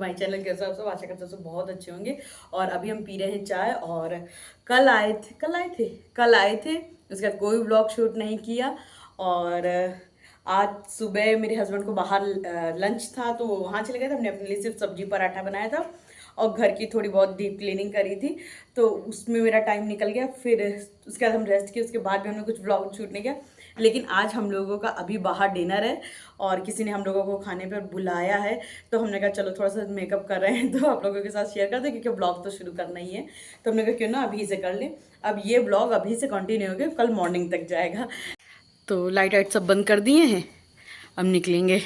My channel. कैसे आप सब? आशा करते हो सब बहुत अच्छे होंगे। और अभी हम पी रहे हैं चाय। और कल आए थे उसके बाद कोई व्लॉग शूट नहीं किया। और आज सुबह मेरे हस्बैंड को बाहर लंच था तो वो वहाँ चले गए थे। हमने अपने लिए सिर्फ सब्जी पराठा बनाया था और घर की थोड़ी बहुत डीप क्लीनिंग करी थी, तो उसमें मेरा टाइम निकल गया। फिर उसके बाद हम रेस्ट किए, उसके बाद भी हमने कुछ व्लॉग शूट नहीं किया। लेकिन आज हम लोगों का अभी बाहर डिनर है और किसी ने हम लोगों को खाने पर बुलाया है, तो हमने कहा चलो थोड़ा सा मेकअप कर रहे हैं तो आप लोगों के साथ शेयर कर दें, क्योंकि ब्लॉग तो शुरू करना ही है। तो हमने कहा क्यों ना अभी से कर लें। अब ये ब्लॉग अभी से कंटिन्यू हो गया, कल मॉर्निंग तक जाएगा। तो लाइट वाइट सब बंद कर दिए हैं, अब निकलेंगे।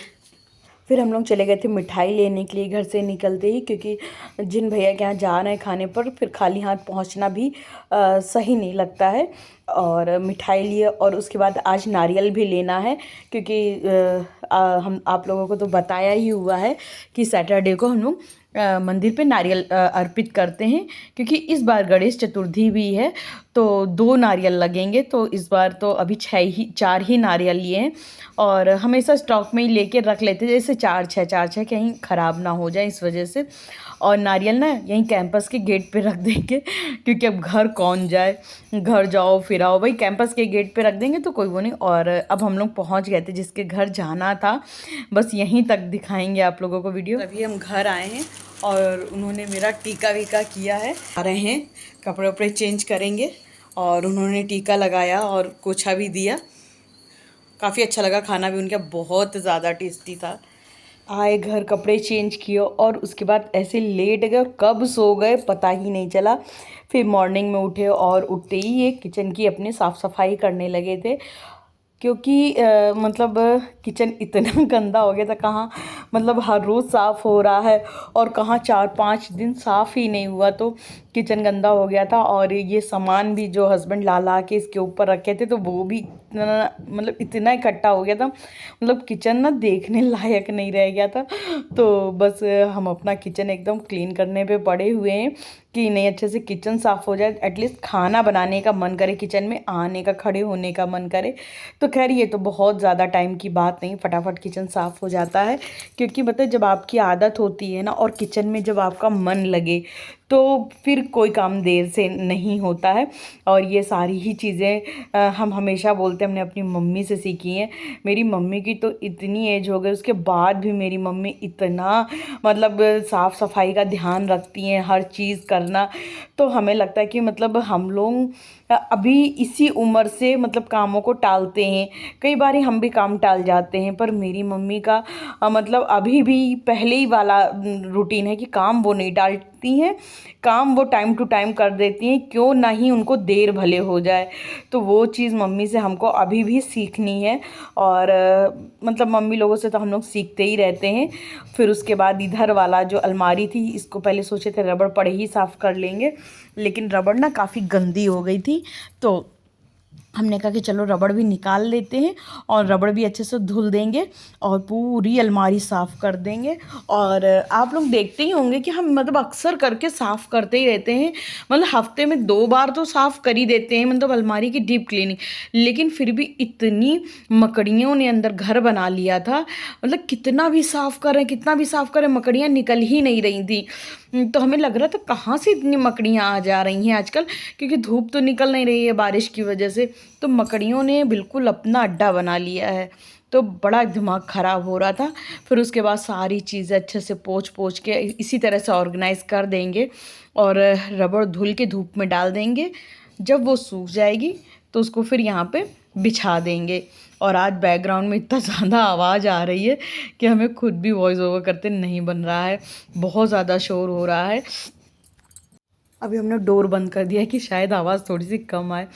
फिर हम लोग चले गए थे मिठाई लेने के लिए घर से निकलते ही, क्योंकि जिन भैया के यहाँ जा रहे हैं खाने पर फिर खाली हाथ पहुँचना भी सही नहीं लगता है। और मिठाई लिए और उसके बाद आज नारियल भी लेना है, क्योंकि हम आप लोगों को तो बताया ही हुआ है कि सैटरडे को हम लोग मंदिर पे नारियल अर्पित करते हैं, क्योंकि इस बार गणेश चतुर्थी भी है तो 2 नारियल लगेंगे। तो इस बार तो अभी 4 ही नारियल लिए हैं और हमेशा स्टॉक में ही लेके रख लेते हैं, जैसे 4-6 कहीं ख़राब ना हो जाए इस वजह से। और नारियल ना यहीं कैंपस के गेट पे रख देंगे, क्योंकि अब घर कौन जाए, घर जाओ फिर आओ, भाई कैंपस के गेट पे रख देंगे तो कोई वो नहीं। और अब हम लोग पहुंच गए थे जिसके घर जाना था, बस यहीं तक दिखाएंगे आप लोगों को वीडियो। अभी हम घर आए हैं और उन्होंने मेरा टीका वीका किया है। आ रहे हैं, कपड़े वपड़े चेंज करेंगे और उन्होंने टीका लगाया और कोछा भी दिया। काफ़ी अच्छा लगा, खाना भी उनका बहुत ज़्यादा टेस्टी था। आए घर, कपड़े चेंज किए और उसके बाद ऐसे लेट गए और कब सो गए पता ही नहीं चला। फिर मॉर्निंग में उठे और उठते ही ये किचन की अपनी साफ़ सफाई करने लगे थे, क्योंकि मतलब किचन इतना गंदा हो गया था। कहाँ मतलब हर रोज़ साफ़ हो रहा है और कहाँ 4-5 दिन साफ़ ही नहीं हुआ, तो किचन गंदा हो गया था। और ये सामान भी जो हस्बैंड ला के इसके ऊपर रखे थे तो वो भी इतना मतलब इतना इकट्ठा हो गया था, मतलब किचन ना देखने लायक नहीं रह गया था। तो बस हम अपना किचन एकदम क्लीन करने पे पड़े हुए हैं कि नहीं अच्छे से किचन साफ़ हो जाए, एटलीस्ट खाना बनाने का मन करे, किचन में आने का, खड़े होने का मन करे। तो खैर ये तो बहुत ज़्यादा टाइम की बात नहीं, फटाफट किचन साफ़ हो जाता है। क्योंकि मतलब जब आपकी आदत होती है ना और किचन में जब आपका मन लगे तो फिर कोई काम देर से नहीं होता है। और ये सारी ही चीज़ें हम हमेशा बोलते हैं, हमने अपनी मम्मी से सीखी हैं। मेरी मम्मी की तो इतनी एज हो गई, उसके बाद भी मेरी मम्मी इतना मतलब साफ़ सफाई का ध्यान रखती हैं, हर चीज़ करना। तो हमें लगता है कि मतलब हम लोग अभी इसी उम्र से मतलब कामों को टालते हैं। कई बार हम भी काम टाल जाते हैं, पर मेरी मम्मी का मतलब अभी भी पहले ही वाला रूटीन है कि काम वो नहीं टालती हैं, काम वो टाइम टू टाइम कर देती हैं, क्यों ना ही उनको देर भले हो जाए। तो वो चीज़ मम्मी से हमको अभी भी सीखनी है। और मतलब मम्मी लोगों से तो हम लोग सीखते ही रहते हैं। फिर उसके बाद इधर वाला जो अलमारी थी, इसको पहले सोचे थे रबड़ पड़े ही साफ़ कर लेंगे, लेकिन रबड़ ना काफ़ी गंदी हो गई थी, तो हमने कहा कि चलो रबड़ भी निकाल लेते हैं और रबड़ भी अच्छे से धुल देंगे और पूरी अलमारी साफ़ कर देंगे। और आप लोग देखते ही होंगे कि हम मतलब अक्सर करके साफ़ करते ही रहते हैं, मतलब हफ्ते में 2 बार तो साफ़ कर ही देते हैं, मतलब अलमारी की डीप क्लीनिंग। लेकिन फिर भी इतनी मकड़ियों ने अंदर घर बना लिया था, मतलब कितना भी साफ़ करें कितना भी साफ़ करें मकड़ियाँ निकल ही नहीं रही थी। तो हमें लग रहा था कहाँ से इतनी मकड़ियाँ आ जा रही हैं आजकल, क्योंकि धूप तो निकल नहीं रही है बारिश की वजह से। तो मकड़ियों ने बिल्कुल अपना अड्डा बना लिया है, तो बड़ा दिमाग ख़राब हो रहा था। फिर उसके बाद सारी चीज़ें अच्छे से पोंछ के इसी तरह से ऑर्गेनाइज़ कर देंगे और रबड़ धुल के धूप में डाल देंगे। जब वो सूख जाएगी तो उसको फिर यहाँ पे बिछा देंगे। और आज बैकग्राउंड में इतना ज़्यादा आवाज़ आ रही है कि हमें खुद भी वॉइस ओवर करते नहीं बन रहा है, बहुत ज़्यादा शोर हो रहा है। अभी हमने डोर बंद कर दिया है कि शायद आवाज़ थोड़ी सी कम आए।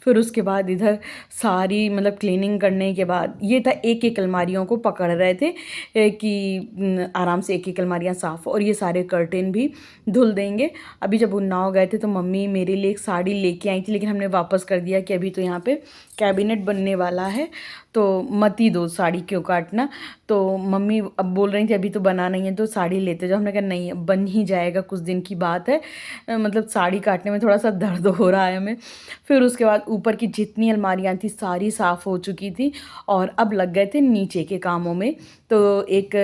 फिर उसके बाद इधर सारी मतलब क्लीनिंग करने के बाद ये था, एक एक अलमारियों को पकड़ रहे थे कि आराम से एक एक अलमारियाँ साफ़, और ये सारे कर्टेन भी धुल देंगे। अभी जब उन्नाव गए थे तो मम्मी मेरे लिए एक साड़ी लेके आई थी, लेकिन हमने वापस कर दिया कि अभी तो यहाँ पे कैबिनेट बनने वाला है तो मत ही दो, साड़ी क्यों काटना। तो मम्मी अब बोल रही थी अभी तो बना नहीं है तो साड़ी लेते जाओ। हमने कहा नहीं, बन ही जाएगा, कुछ दिन की बात है, मतलब साड़ी काटने में थोड़ा सा दर्द हो रहा है हमें। फिर उसके बाद ऊपर की जितनी अलमारियाँ थी सारी साफ़ हो चुकी थी और अब लग गए थे नीचे के कामों में। तो एक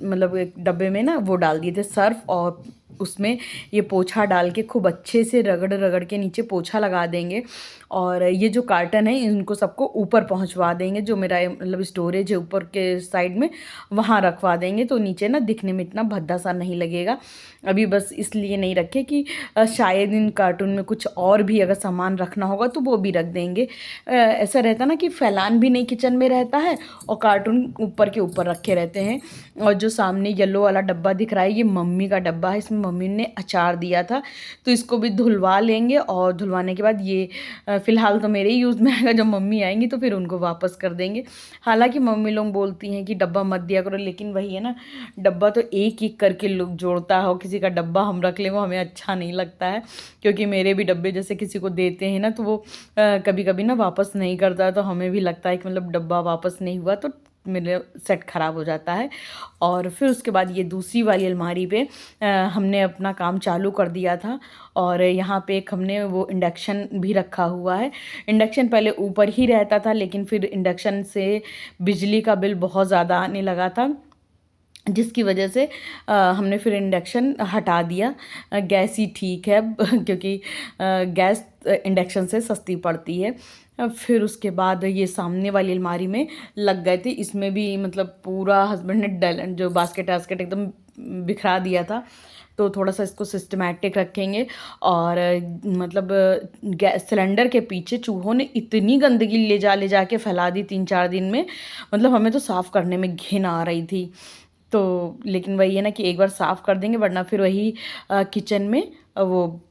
मतलब एक डब्बे में ना वो डाल दिए थे सर्फ, और उसमें ये पोछा डाल के खूब अच्छे से रगड़ रगड़ के नीचे पोछा लगा देंगे। और ये जो कार्टन है इनको सबको ऊपर पहुंचवा देंगे, जो मेरा मतलब स्टोरेज है ऊपर के साइड में वहाँ रखवा देंगे, तो नीचे ना दिखने में इतना भद्दा सा नहीं लगेगा। अभी बस इसलिए नहीं रखे कि शायद इन कार्टून में कुछ और भी अगर सामान रखना होगा तो वो भी रख देंगे। ऐसा रहता ना कि फैलान भी नहीं किचन में रहता है और कार्टून ऊपर के ऊपर रखे रहते हैं। और जो सामने येलो वाला डब्बा दिख रहा है ये मम्मी का डब्बा है, इसमें मम्मी ने अचार दिया था, तो इसको भी धुलवा लेंगे। और धुलवाने के बाद ये फ़िलहाल तो मेरे ही यूज़ में आएगा, जब मम्मी आएंगी तो फिर उनको वापस कर देंगे। हालांकि मम्मी लोग बोलती हैं कि डब्बा मत दिया करो, लेकिन वही है ना, डब्बा तो एक एक करके लोग जोड़ता है और किसी का डब्बा हम रख लें वो हमें अच्छा नहीं लगता है। क्योंकि मेरे भी डब्बे जैसे किसी को देते हैं ना तो वो कभी कभी ना वापस नहीं करता है, तो हमें भी लगता है कि मतलब डब्बा वापस नहीं हुआ तो मेरे सेट ख़राब हो जाता है। और फिर उसके बाद ये दूसरी वाली अलमारी पे हमने अपना काम चालू कर दिया था। और यहाँ पे एक हमने वो इंडक्शन भी रखा हुआ है। इंडक्शन पहले ऊपर ही रहता था, लेकिन फिर इंडक्शन से बिजली का बिल बहुत ज़्यादा आने लगा था, जिसकी वजह से हमने फिर इंडक्शन हटा दिया। गैस ही ठीक है क्योंकि गैस इंडक्शन से सस्ती पड़ती है। फिर उसके बाद ये सामने वाली अलमारी में लग गए थे, इसमें भी मतलब पूरा हस्बैंड ने जो बास्केट वास्केट एकदम बिखरा दिया था, तो थोड़ा सा इसको सिस्टमैटिक रखेंगे। और मतलब गैस सिलेंडर के पीछे चूहों ने इतनी गंदगी ले जा के फैला दी 3-4 दिन में, मतलब हमें तो साफ़ करने में घिन आ रही थी। तो लेकिन वही है ना कि एक बार साफ़ कर देंगे, वरना फिर वही किचन में वो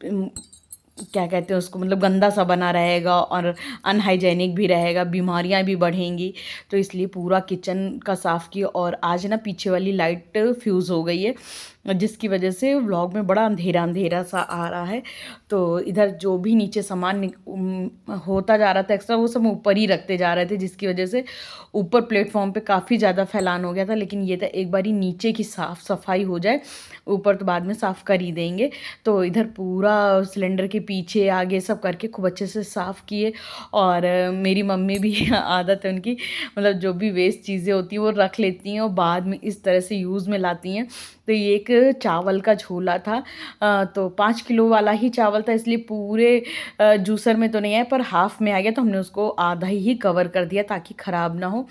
क्या कहते हैं उसको, मतलब गंदा सा बना रहेगा और अनहाइजेनिक भी रहेगा, बीमारियां भी बढ़ेंगी। तो इसलिए पूरा किचन का साफ़ किया। और आज ना पीछे वाली लाइट फ्यूज़ हो गई है, जिसकी वजह से व्लॉग में बड़ा अंधेरा अंधेरा सा आ रहा है। तो इधर जो भी नीचे सामान होता जा रहा था एक्स्ट्रा, वो सब ऊपर ही रखते जा रहे थे, जिसकी वजह से ऊपर प्लेटफॉर्म पे काफ़ी ज़्यादा फैलान हो गया था। लेकिन ये था एक बारी नीचे की साफ़ सफाई हो जाए, ऊपर तो बाद में साफ़ कर ही देंगे। तो इधर पूरा सिलेंडर के पीछे आगे सब करके खूब अच्छे से साफ़ किए। और मेरी मम्मी भी आदत है उनकी, मतलब जो भी वेस्ट चीज़ें होती हैं वो रख लेती हैं और बाद में इस तरह से यूज़ में लाती हैं। तो ये एक चावल का छोला था, तो 5 किलो वाला ही चावल था, इसलिए पूरे जूसर में तो नहीं आया पर हाफ में आ गया, तो हमने उसको आधा ही कवर कर दिया ताकि ख़राब ना हो।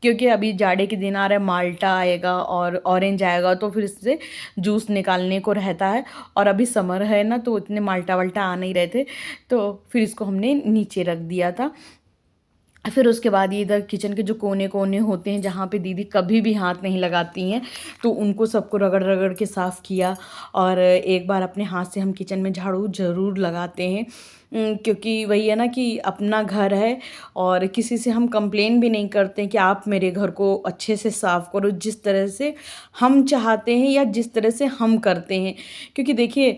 क्योंकि अभी जाड़े के दिन आ रहा है, माल्टा आएगा और ऑरेंज आएगा, तो फिर इससे जूस निकालने को रहता है। और अभी समर है ना, तो इतने माल्टा वाल्टा आ नहीं रहे थे, तो फिर इसको हमने नीचे रख दिया था। फिर उसके बाद ये इधर किचन के जो कोने कोने होते हैं जहाँ पे दीदी कभी भी हाथ नहीं लगाती हैं, तो उनको सबको रगड़ रगड़ के साफ़ किया। और एक बार अपने हाथ से हम किचन में झाड़ू ज़रूर लगाते हैं, क्योंकि वही है ना कि अपना घर है और किसी से हम कंप्लेन भी नहीं करते कि आप मेरे घर को अच्छे से साफ़ करो जिस तरह से हम चाहते हैं या जिस तरह से हम करते हैं। क्योंकि देखिए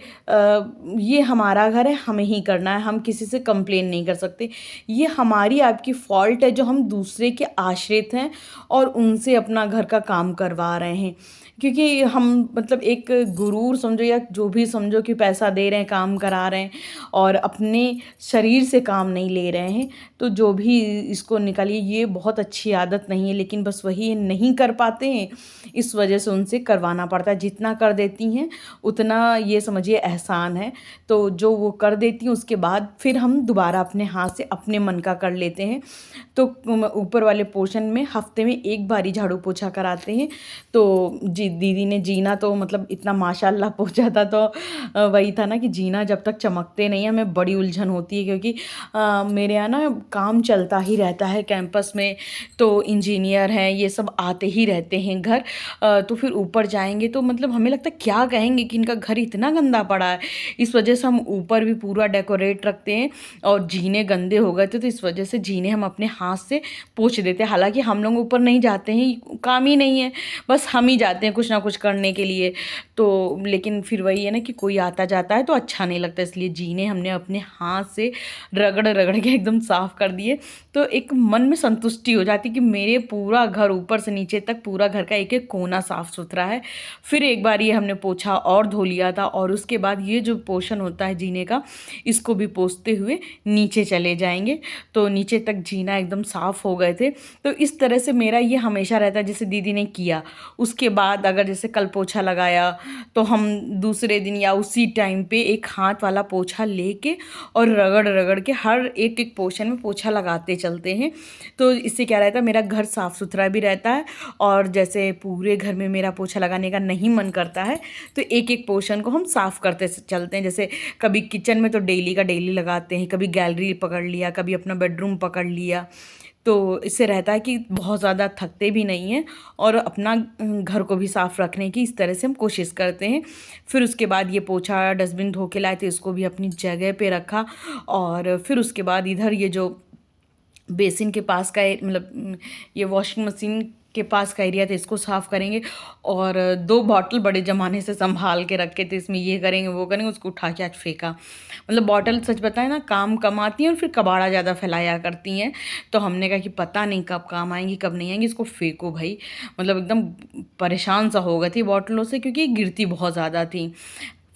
ये हमारा घर है, हमें ही करना है, हम किसी से कंप्लेन नहीं कर सकते। ये हमारी आपकी फॉल्ट है जो हम दूसरे के आश्रित हैं और उनसे अपना घर का काम करवा रहे हैं। क्योंकि हम मतलब एक गुरूर समझो या जो भी समझो कि पैसा दे रहे हैं, काम करा रहे हैं और अपने शरीर से काम नहीं ले रहे हैं, तो जो भी इसको निकालिए, ये बहुत अच्छी आदत नहीं है। लेकिन बस वही नहीं कर पाते हैं, इस वजह से उनसे करवाना पड़ता है। जितना कर देती हैं उतना ये समझिए एहसान है। तो जो वो कर देती हैं उसके बाद फिर हम दोबारा अपने हाथ से अपने मन का कर लेते हैं। तो ऊपर वाले पोर्शन में हफ्ते में एक बार ही झाड़ू पोछा कराते हैं। तो जी दीदी ने जीना तो मतलब इतना माशाल्लाह पोछा था, तो वही था ना कि जीना जब तक चमकते नहीं है हमें बड़ी उलझन होती है। क्योंकि मेरे यहाँ ना काम चलता ही रहता है कैंपस में, तो इंजीनियर हैं ये सब आते ही रहते हैं घर। तो फिर ऊपर जाएंगे तो मतलब हमें लगता है क्या कहेंगे कि इनका घर इतना गंदा पड़ा है। इस वजह से हम ऊपर भी पूरा डेकोरेट रखते हैं। और जीने गंदे हो गए थे तो इस वजह से जीने हम अपने हाथ से पोंछ देते हैं। हालांकि हम लोग ऊपर नहीं जाते हैं, काम ही नहीं है, बस हम ही जाते हैं कुछ ना कुछ करने के लिए। तो लेकिन फिर वही है ना कि कोई आता जाता है तो अच्छा नहीं लगता, इसलिए जीने हमने अपने हाथ से रगड़ रगड़ के एकदम साफ़ कर दिए। तो एक मन में संतुष्टि हो जाती कि मेरे पूरा घर ऊपर से नीचे तक पूरा घर का एक एक कोना साफ़ सुथरा है। फिर एक बार ये हमने पोछा और धो लिया था, और उसके बाद ये जो पोर्शन होता है जीने का, इसको भी पोंछते हुए नीचे चले जाएंगे। तो नीचे तक जीना एकदम साफ़ हो गए थे। तो इस तरह से मेरा ये हमेशा रहता है, जैसे दीदी ने किया उसके बाद अगर जैसे कल पोछा लगाया तो हम दूसरे दिन या उसी टाइम पे एक हाथ वाला पोछा लेके और रगड़ रगड़ के हर एक एक पोर्शन में पोछा लगाते चलते हैं। तो इससे क्या रहता है, मेरा घर साफ़ सुथरा भी रहता है, और जैसे पूरे घर में मेरा पोछा लगाने का नहीं मन करता है तो एक एक पोर्शन को हम साफ़ करते चलते हैं। जैसे कभी किचन में तो डेली का डेली लगाते हैं, कभी गैलरी पकड़ लिया, कभी अपना बेडरूम पकड़ लिया। तो इससे रहता है कि बहुत ज़्यादा थकते भी नहीं हैं, और अपना घर को भी साफ़ रखने की इस तरह से हम कोशिश करते हैं। फिर उसके बाद ये पोछा डस्टबिन धो के लाए थे, इसको भी अपनी जगह पे रखा। और फिर उसके बाद इधर ये जो बेसिन के पास का मतलब ये वॉशिंग मशीन के पास का एरिया था, इसको साफ़ करेंगे। और 2 बॉटल बड़े ज़माने से संभाल के रखे थे, इसमें ये करेंगे वो करेंगे, उसको उठा के आज फेंका। मतलब बॉटल सच बताएं ना, काम कम आती हैं और फिर कबाड़ा ज़्यादा फैलाया करती हैं। तो हमने कहा कि पता नहीं कब काम आएंगी कब नहीं आएंगी, इसको फेंको भाई। मतलब एकदम परेशान सा हो गई थी बॉटलों से, क्योंकि गिरती बहुत ज़्यादा थी।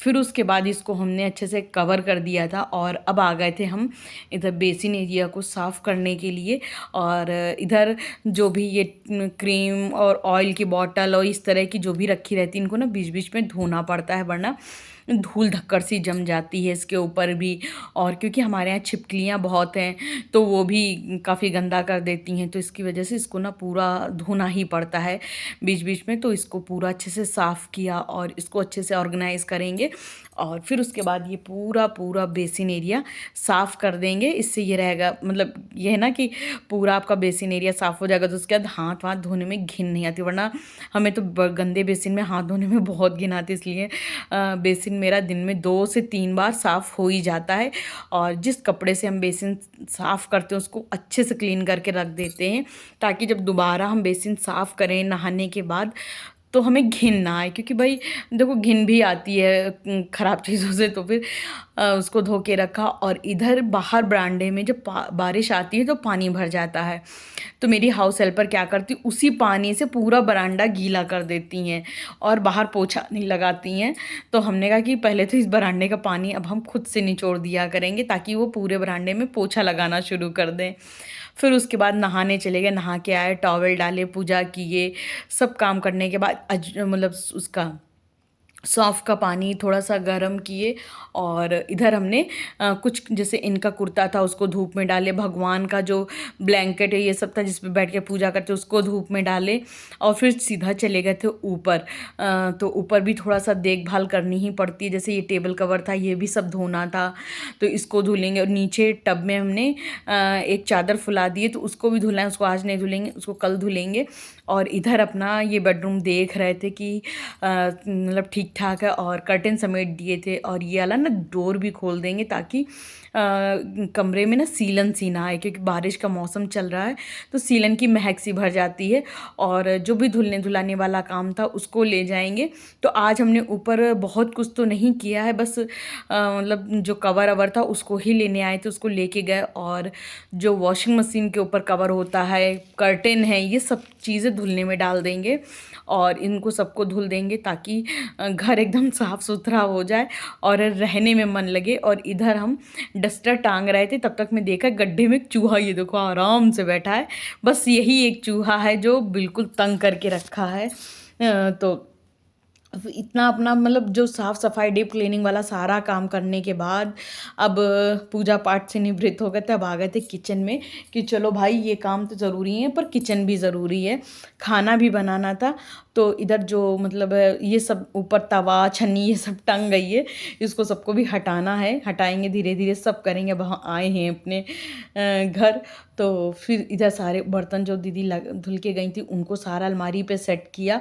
फिर उसके बाद इसको हमने अच्छे से कवर कर दिया था, और अब आ गए थे हम इधर बेसिन एरिया को साफ़ करने के लिए। और इधर जो भी ये क्रीम और ऑयल की बॉटल और इस तरह की जो भी रखी रहती है, इनको ना बीच बीच में धोना पड़ता है, वरना धूल धक्कर सी जम जाती है इसके ऊपर भी। और क्योंकि हमारे यहाँ छिपकलियाँ बहुत हैं तो वो भी काफ़ी गंदा कर देती हैं, तो इसकी वजह से इसको ना पूरा धोना ही पड़ता है बीच बीच में। तो इसको पूरा अच्छे से साफ़ किया और इसको अच्छे से ऑर्गेनाइज़ करेंगे, और फिर उसके बाद ये पूरा पूरा बेसिन एरिया साफ़ कर देंगे। इससे ये रहेगा, मतलब ये है ना कि पूरा आपका बेसिन एरिया साफ़ हो जाएगा, तो उसके बाद हाथ वाथ धोने में घिन नहीं आती। वरना हमें तो गंदे बेसिन में हाथ धोने में बहुत घिन आती है, इसलिए बेसिन मेरा दिन में 2 से 3 बार साफ़ हो ही जाता है। और जिस कपड़े से हम बेसिन साफ़ करते हैं उसको अच्छे से क्लीन करके रख देते हैं, ताकि जब दोबारा हम बेसिन साफ़ करें नहाने के बाद तो हमें घिन ना आए। क्योंकि भाई देखो, घिन भी आती है ख़राब चीज़ों से, तो फिर उसको धो के रखा। और इधर बाहर बरामदे में जब बारिश आती है तो पानी भर जाता है, तो मेरी हाउस हेल्पर क्या करती, उसी पानी से पूरा बरामदा गीला कर देती हैं और बाहर पोछा नहीं लगाती हैं। तो हमने कहा कि पहले तो इस बरामदे का पानी अब हम खुद से निचोड़ दिया करेंगे, ताकि वो पूरे बरामदे में पोछा लगाना शुरू कर दें। फिर उसके बाद नहाने चले गए, नहा के आए, टॉवल डाले, पूजा किए। सब काम करने के बाद मतलब उसका सौंफ का पानी थोड़ा सा गर्म किए। और इधर हमने कुछ जैसे इनका कुर्ता था उसको धूप में डाले, भगवान का जो ब्लैंकेट है ये सब था जिस पे बैठ के पूजा करते उसको धूप में डाले, और फिर सीधा चले गए थे ऊपर। तो ऊपर भी थोड़ा सा देखभाल करनी ही पड़ती है, जैसे ये टेबल कवर था ये भी सब धोना था, तो इसको धुलेंगे। और नीचे टब में हमने एक चादर फुला दी है, तो उसको भी धुलना है, उसको आज नहीं धुलेंगे, उसको कल धुलेंगे। और इधर अपना ये बेडरूम देख रहे थे कि मतलब ठीक ठाक है, और कर्टेन समेट दिए थे। और ये वाला ना डोर भी खोल देंगे, ताकि कमरे में ना सीलन सी ना आए, क्योंकि बारिश का मौसम चल रहा है तो सीलन की महक सी भर जाती है। और जो भी धुलने धुलाने वाला काम था उसको ले जाएंगे। तो आज हमने ऊपर बहुत कुछ तो नहीं किया है, बस मतलब जो कवर अवर था उसको ही लेने आए थे, उसको लेके गए। और जो वॉशिंग मशीन के ऊपर कवर होता है, कर्टेन है, ये सब चीज़ें धुलने में डाल देंगे, और इनको सबको धुल देंगे, ताकि घर एकदम साफ़ सुथरा हो जाए और रहने में मन लगे। और इधर हम डस्टर टांग रहे थे, तब तक मैं देखा गड्ढे में एक चूहा, ये देखो आराम से बैठा है। बस यही एक चूहा है जो बिल्कुल तंग करके रखा है। तो इतना अपना मतलब जो साफ़ सफाई डीप क्लीनिंग वाला सारा काम करने के बाद अब पूजा पाठ से निवृत्त हो गए थे। अब आ गए थे किचन में कि चलो भाई ये काम तो ज़रूरी है, पर किचन भी ज़रूरी है, खाना भी बनाना था। तो इधर जो मतलब ये सब ऊपर तवा छन्नी ये सब टंग गई है, इसको सबको भी हटाना है, हटाएंगे धीरे धीरे सब करेंगे। अब हम आए हैं अपने घर। तो फिर इधर सारे बर्तन जो दीदी धुल के गई थी उनको सारा अलमारी पे सेट किया।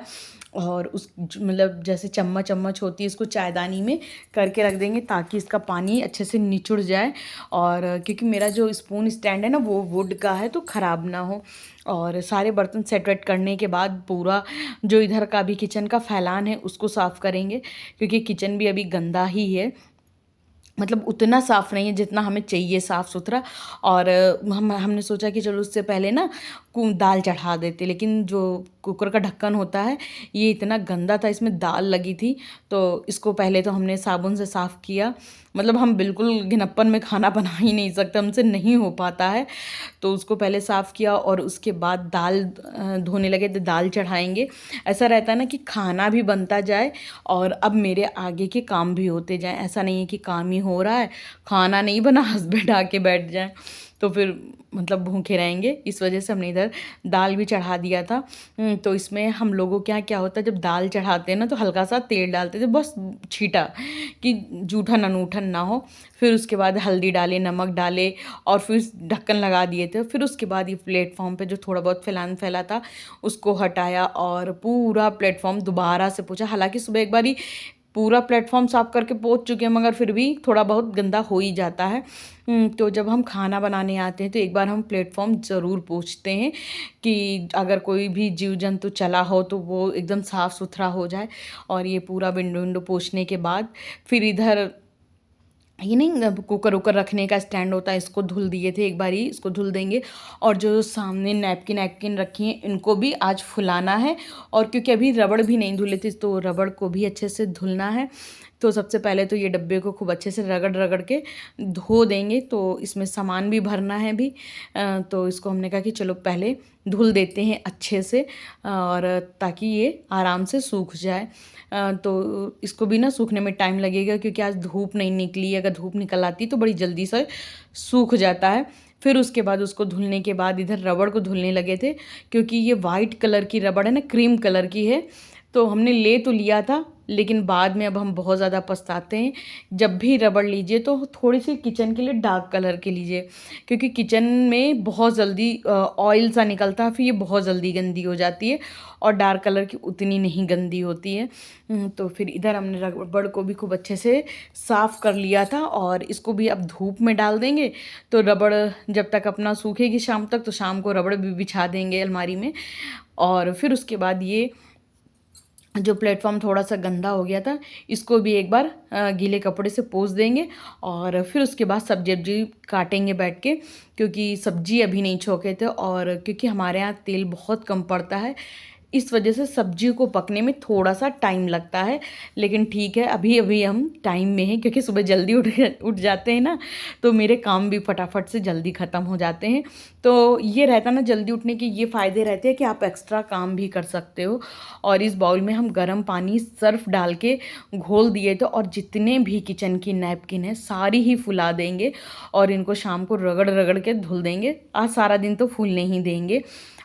और उस मतलब जैसे चम्मच चम्मच होती है इसको चायदानी में करके रख देंगे ताकि इसका पानी अच्छे से निचुड़ जाए। और क्योंकि मेरा जो स्पून स्टैंड है ना वो वुड का है तो ख़राब ना हो। और सारे बर्तन सेट वेट करने के बाद पूरा जो इधर का भी किचन का फैलान है उसको साफ़ करेंगे, क्योंकि किचन भी अभी गंदा ही है, मतलब उतना साफ़ नहीं है जितना हमें चाहिए साफ़ सुथरा। और हमने सोचा कि चलो उससे पहले ना दाल चढ़ा देते, लेकिन जो कुकर का ढक्कन होता है ये इतना गंदा था, इसमें दाल लगी थी। तो इसको पहले तो हमने साबुन से साफ़ किया, मतलब हम बिल्कुल घिनप्पन में खाना बना ही नहीं सकते, हमसे नहीं हो पाता है। तो उसको पहले साफ़ किया और उसके बाद दाल धोने लगे तो दाल चढ़ाएंगे। ऐसा रहता है ना कि खाना भी बनता जाए और अब मेरे आगे के काम भी होते जाएं, ऐसा नहीं है कि काम ही हो रहा है खाना नहीं बना हस्बैंड आके बैठ जाए तो फिर मतलब भूखे रहेंगे। इस वजह से हमने इधर दाल भी चढ़ा दिया था। तो इसमें हम लोगों के यहाँ क्या होता है, जब दाल चढ़ाते हैं ना तो हल्का सा तेल डालते थे, बस छीटा कि जूठन अनूठन ना हो। फिर उसके बाद हल्दी डाले, नमक डाले और फिर ढक्कन लगा दिए थे। फिर उसके बाद ये प्लेटफॉर्म पे जो थोड़ा बहुत फैला था उसको हटाया और पूरा प्लेटफॉर्म दोबारा से पोंछा। हालांकि सुबह एक बारी पूरा प्लेटफॉर्म साफ़ करके पोंछ चुके हैं, मगर फिर भी थोड़ा बहुत गंदा हो ही जाता है। तो जब हम खाना बनाने आते हैं तो एक बार हम प्लेटफॉर्म ज़रूर पोंछते हैं कि अगर कोई भी जीव जंतु चला हो तो वो एकदम साफ़ सुथरा हो जाए। और ये पूरा विंडो विंडो पोंछने के बाद फिर इधर ये नहीं कुकर वुकर रखने का स्टैंड होता है, इसको धुल दिए थे एक बारी, इसको धुल देंगे। और जो सामने नैपकिन नैपकिन रखी हैं इनको भी आज फुलाना है। और क्योंकि अभी रबड़ भी नहीं धुले थे तो रबड़ को भी अच्छे से धुलना है। तो सबसे पहले तो ये डब्बे को खूब अच्छे से रगड़ रगड़ के धो देंगे। तो इसमें सामान भी भरना है भी, तो इसको हमने कहा कि चलो पहले धुल देते हैं अच्छे से और ताकि ये आराम से सूख जाए। तो इसको भी ना सूखने में टाइम लगेगा क्योंकि आज धूप नहीं निकली, अगर धूप निकल आती तो बड़ी जल्दी से सूख जाता है। फिर उसके बाद उसको धुलने के बाद इधर रबड़ को धुलने लगे थे, क्योंकि ये वाइट कलर की रबड़ है ना, क्रीम कलर की है। तो हमने ले तो लिया था लेकिन बाद में अब हम बहुत ज़्यादा पछताते हैं। जब भी रबड़ लीजिए तो थोड़ी सी किचन के लिए डार्क कलर की लीजिए, क्योंकि किचन में बहुत जल्दी ऑयल सा निकलता है, फिर ये बहुत जल्दी गंदी हो जाती है और डार्क कलर की उतनी नहीं गंदी होती है। तो फिर इधर हमने रबड़ को भी खूब अच्छे से साफ़ कर लिया था और इसको भी अब धूप में डाल देंगे। तो रबड़ जब तक अपना सूखेगी शाम तक, तो शाम को रबड़ भी बिछा देंगे अलमारी में। और फिर उसके बाद ये जो प्लेटफॉर्म थोड़ा सा गंदा हो गया था इसको भी एक बार गीले कपड़े से पोंछ देंगे। और फिर उसके बाद सब्जी वब्जी काटेंगे बैठ के, क्योंकि सब्जी अभी नहीं छोंके थे और क्योंकि हमारे यहाँ तेल बहुत कम पड़ता है इस वजह से सब्जी को पकने में थोड़ा सा टाइम लगता है। लेकिन ठीक है, अभी अभी हम टाइम में हैं क्योंकि सुबह जल्दी उठ जाते हैं ना, तो मेरे काम भी फटाफट से जल्दी ख़त्म हो जाते हैं। तो ये रहता ना जल्दी उठने के ये फ़ायदे रहते हैं कि आप एक्स्ट्रा काम भी कर सकते हो। और इस बाउल में हम गर्म पानी सर्फ डाल के घोल दिए थे और जितने भी किचन की नैपकिन है सारी ही फुला देंगे और इनको शाम को रगड़ रगड़ के धुल देंगे। आज सारा दिन तो फूलने ही देंगे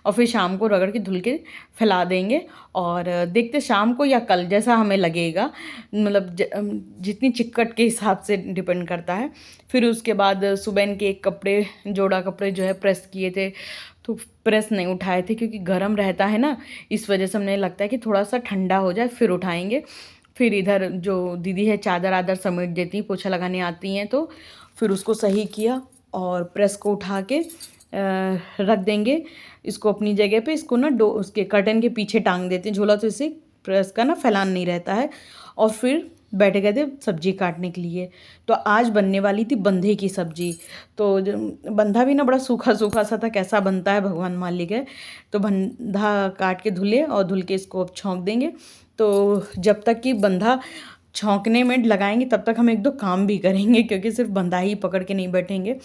और फिर शाम को रगड़ के धुल के फैला देंगे। और देखते शाम को या कल जैसा हमें लगेगा, मतलब जितनी चिक्कट के हिसाब से डिपेंड करता है। फिर उसके बाद सुबह के एक कपड़े जोड़ा कपड़े जो है प्रेस किए थे, तो प्रेस नहीं उठाए थे क्योंकि गर्म रहता है ना, इस वजह से हमें लगता है कि थोड़ा सा ठंडा हो जाए फिर उठाएंगे। फिर इधर जो दीदी है चादर आदर समेट देती, पोछा लगाने आती हैं, तो फिर उसको सही किया और प्रेस को उठा के रख देंगे इसको अपनी जगह पे। इसको ना उसके कर्टन के पीछे टांग देते हैं झोला, तो इससे प्रेस का ना फैलान नहीं रहता है। और फिर बैठे गए थे सब्जी काटने के लिए। तो आज बनने वाली थी बंधे की सब्जी। तो बंधा भी ना बड़ा सूखा सूखा सा था, कैसा बनता है भगवान मालिक है। तो बंधा काट के धुले और धुल के इसको अब छौंक देंगे। तो जब तक कि बंधा छौंकने में लगाएंगे तब तक हम एक दो काम भी करेंगे, क्योंकि सिर्फ बंधा ही पकड़ के नहीं बैठेंगे,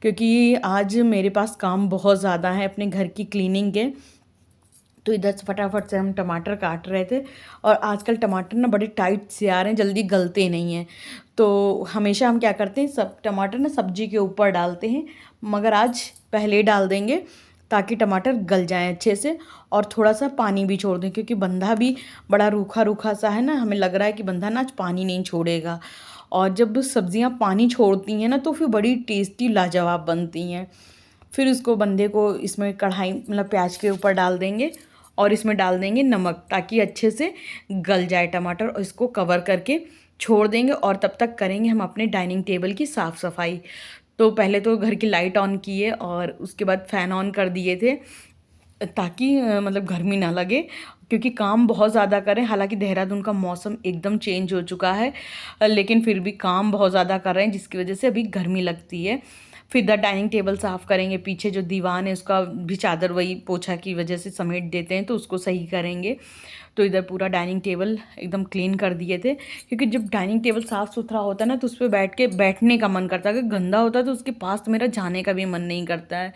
क्योंकि आज मेरे पास काम बहुत ज़्यादा है अपने घर की क्लीनिंग के। तो इधर से फटाफट से हम टमाटर काट रहे थे और आजकल टमाटर ना बड़े टाइट से आ रहे हैं, जल्दी गलते नहीं हैं। तो हमेशा हम क्या करते हैं, सब टमाटर ना सब्जी के ऊपर डालते हैं, मगर आज पहले डाल देंगे ताकि टमाटर गल जाएं अच्छे से। और थोड़ा सा पानी भी छोड़ दें क्योंकि बंधा भी बड़ा रूखा रूखा सा है ना, हमें लग रहा है कि बंधा ना आज पानी नहीं छोड़ेगा। और जब सब्जियां पानी छोड़ती हैं ना तो फिर बड़ी टेस्टी लाजवाब बनती हैं। फिर उसको बंधे को इसमें कढ़ाई मतलब प्याज के ऊपर डाल देंगे और इसमें डाल देंगे नमक ताकि अच्छे से गल जाए टमाटर, और इसको कवर करके छोड़ देंगे। और तब तक करेंगे हम अपने डाइनिंग टेबल की साफ़ सफाई। तो पहले तो घर की लाइट ऑन किए और उसके बाद फ़ैन ऑन कर दिए थे ताकि मतलब गर्मी ना लगे, क्योंकि काम बहुत ज़्यादा करें। हालांकि देहरादून का मौसम एकदम चेंज हो चुका है, लेकिन फिर भी काम बहुत ज़्यादा कर रहे हैं जिसकी वजह से अभी गर्मी लगती है। फिर इधर डाइनिंग टेबल साफ़ करेंगे, पीछे जो दीवान है उसका भी चादर वही पोछा की वजह से समेट देते हैं, तो उसको सही करेंगे। तो इधर पूरा डाइनिंग टेबल एकदम क्लीन कर दिए थे, क्योंकि जब डाइनिंग टेबल साफ़ सुथरा होता है ना तो उस पर बैठने का मन करता है। अगर गंदा होता है तो उसके पास तो मेरा जाने का भी मन नहीं करता है।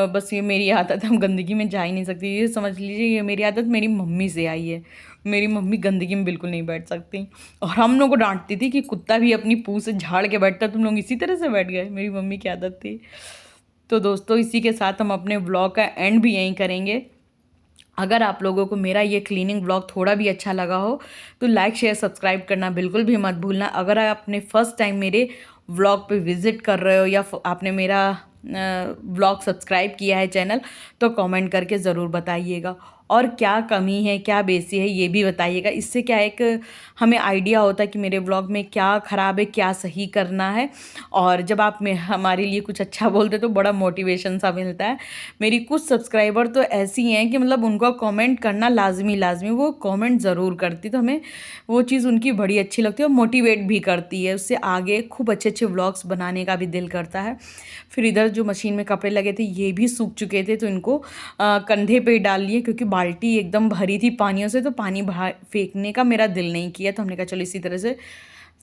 बस ये मेरी आदत है, हम गंदगी में जा ही नहीं सकती। ये समझ लीजिए ये मेरी आदत मेरी मम्मी से आई है। मेरी मम्मी गंदगी में बिल्कुल नहीं बैठ सकती, और हम लोग को डांटती थी कि कुत्ता भी अपनी पूँछ से झाड़ के बैठता, तुम लोग इसी तरह से बैठ गए। मेरी मम्मी की आदत थी। तो दोस्तों इसी के साथ हम अपने व्लॉग का एंड भी यहीं करेंगे। अगर आप लोगों को मेरा ये क्लीनिंग व्लॉग थोड़ा भी अच्छा लगा हो तो लाइक शेयर सब्सक्राइब करना बिल्कुल भी मत भूलना। अगर आपने फर्स्ट टाइम मेरे व्लॉग पे विज़िट कर रहे हो या आपने मेरा व्लॉग सब्सक्राइब किया है चैनल, तो कमेंट करके ज़रूर बताइएगा। और क्या कमी है क्या बेसी है ये भी बताइएगा। इससे क्या एक हमें आइडिया होता है कि मेरे व्लॉग में क्या ख़राब है क्या सही करना है। और जब आप हमारे लिए कुछ अच्छा बोलते तो बड़ा मोटिवेशन सा मिलता है। मेरी कुछ सब्सक्राइबर तो ऐसी हैं कि मतलब उनका कमेंट करना लाजमी वो कमेंट ज़रूर करती, तो हमें वो चीज़ उनकी बड़ी अच्छी लगती है और मोटिवेट भी करती है। उससे आगे खूब अच्छे अच्छे व्लॉग्स बनाने का भी दिल करता है। फिर इधर जो मशीन में कपड़े लगे थे ये भी सूख चुके थे, तो इनको कंधे पे डाल लिए, क्योंकि बाल्टी एकदम भरी थी पानियों से, तो पानी बाहर फेंकने का मेरा दिल नहीं किया। तो हमने कहा चलो इसी तरह से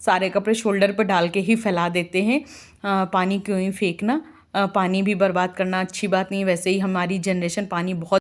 सारे कपड़े शोल्डर पर डाल के ही फैला देते हैं, पानी क्यों ही फेंकना। पानी भी बर्बाद करना अच्छी बात नहीं। वैसे ही हमारी जनरेशन पानी बहुत